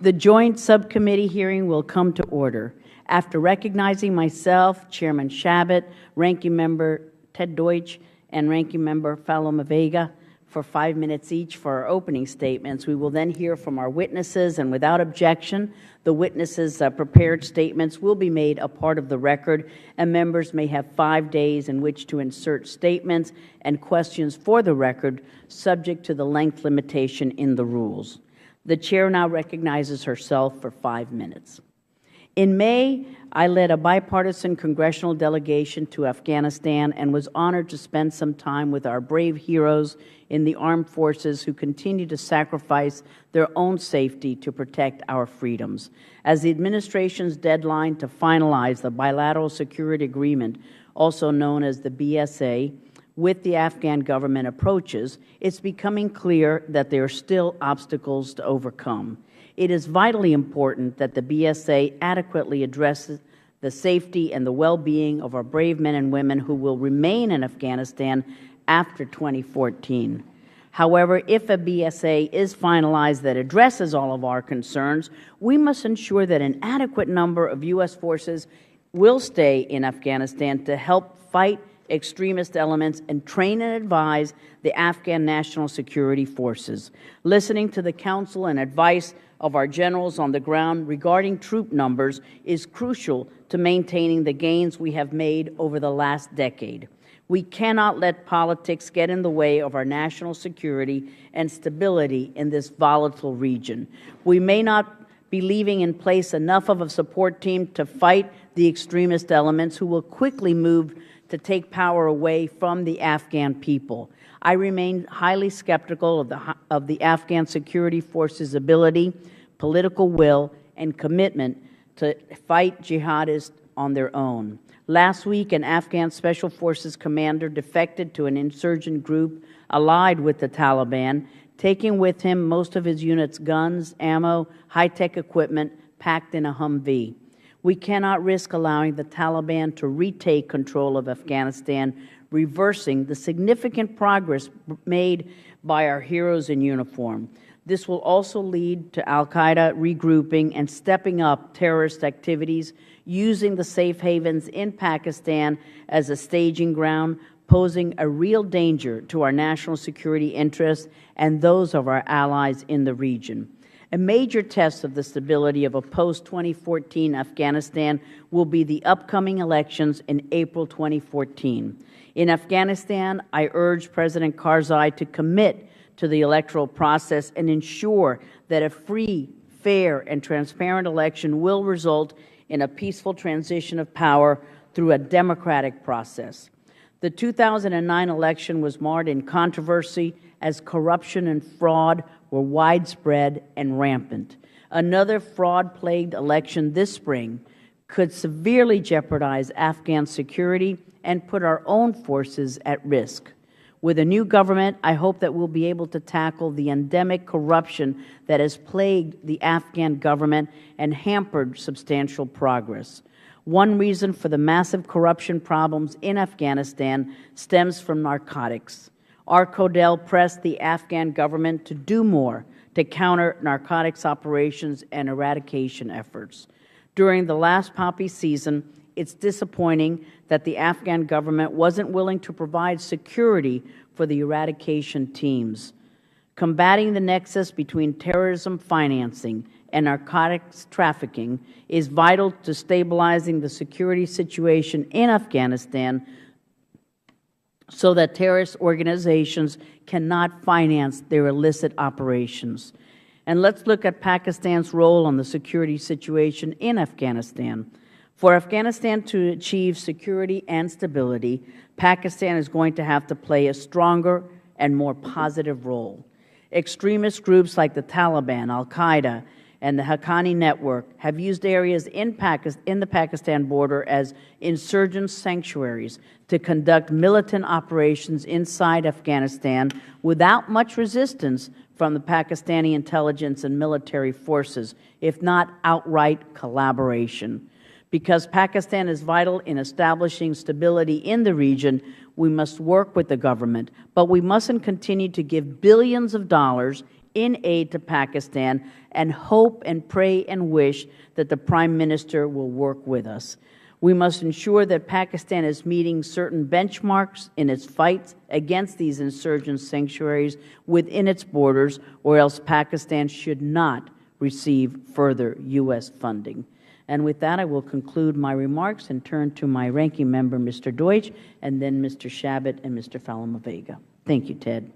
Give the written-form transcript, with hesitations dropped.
The joint subcommittee hearing will come to order. After recognizing myself, Chairman Shabbat, Ranking Member Ted Deutsch, and Ranking Member Faloma Vega for 5 minutes each for our opening statements, we will then hear from our witnesses, and without objection, the witnesses' prepared statements will be made a part of the record, and members may have 5 days in which to insert statements and questions for the record, subject to the length limitation in the rules. The Chair now recognizes herself for 5 minutes. In May, I led a bipartisan congressional delegation to Afghanistan and was honored to spend some time with our brave heroes in the armed forces who continue to sacrifice their own safety to protect our freedoms. As the administration's deadline to finalize the bilateral security agreement, also known as the BSA, with the Afghan government approaches, it's becoming clear that there are still obstacles to overcome. It is vitally important that the BSA adequately addresses the safety and the well-being of our brave men and women who will remain in Afghanistan after 2014. However, if a BSA is finalized that addresses all of our concerns, we must ensure that an adequate number of U.S. forces will stay in Afghanistan to help fight extremist elements and train and advise the Afghan National Security Forces. Listening to the counsel and advice of our generals on the ground regarding troop numbers is crucial to maintaining the gains we have made over the last decade. We cannot let politics get in the way of our national security and stability in this volatile region. We may not be leaving in place enough of a support team to fight the extremist elements who will quickly move to take power away from the Afghan people. I remain highly skeptical of the Afghan security forces' ability, political will, and commitment to fight jihadists on their own. Last week, an Afghan Special Forces commander defected to an insurgent group allied with the Taliban, taking with him most of his unit's guns, ammo, high-tech equipment packed in a Humvee. We cannot risk allowing the Taliban to retake control of Afghanistan, reversing the significant progress made by our heroes in uniform. This will also lead to al-Qaeda regrouping and stepping up terrorist activities, using the safe havens in Pakistan as a staging ground, posing a real danger to our national security interests and those of our allies in the region. A major test of the stability of a post-2014 Afghanistan will be the upcoming elections in April 2014. In Afghanistan, I urge President Karzai to commit to the electoral process and ensure that a free, fair, and transparent election will result in a peaceful transition of power through a democratic process. The 2009 election was marred in controversy as corruption and fraud were widespread and rampant. Another fraud-plagued election this spring could severely jeopardize Afghan security and put our own forces at risk. With a new government, I hope that we'll be able to tackle the endemic corruption that has plagued the Afghan government and hampered substantial progress. One reason for the massive corruption problems in Afghanistan stems from narcotics. Our CODEL pressed the Afghan government to do more to counter narcotics operations and eradication efforts. During the last poppy season, it's disappointing that the Afghan government wasn't willing to provide security for the eradication teams. Combating the nexus between terrorism financing and narcotics trafficking is vital to stabilizing the security situation in Afghanistan so that terrorist organizations cannot finance their illicit operations. And let's look at Pakistan's role on the security situation in Afghanistan. For Afghanistan to achieve security and stability, Pakistan is going to have to play a stronger and more positive role. Extremist groups like the Taliban, al-Qaeda, and the Haqqani network have used areas in the Pakistan border as insurgent sanctuaries to conduct militant operations inside Afghanistan without much resistance from the Pakistani intelligence and military forces, if not outright collaboration. Because Pakistan is vital in establishing stability in the region, we must work with the government, but we mustn't continue to give billions of dollars in aid to Pakistan and hope and pray and wish that the Prime Minister will work with us. We must ensure that Pakistan is meeting certain benchmarks in its fight against these insurgent sanctuaries within its borders, or else Pakistan should not receive further U.S. funding. And with that, I will conclude my remarks and turn to my ranking member, Mr. Deutsch, and then Mr. Shabbat and Mr. Falama-Vega. Thank you, Ted.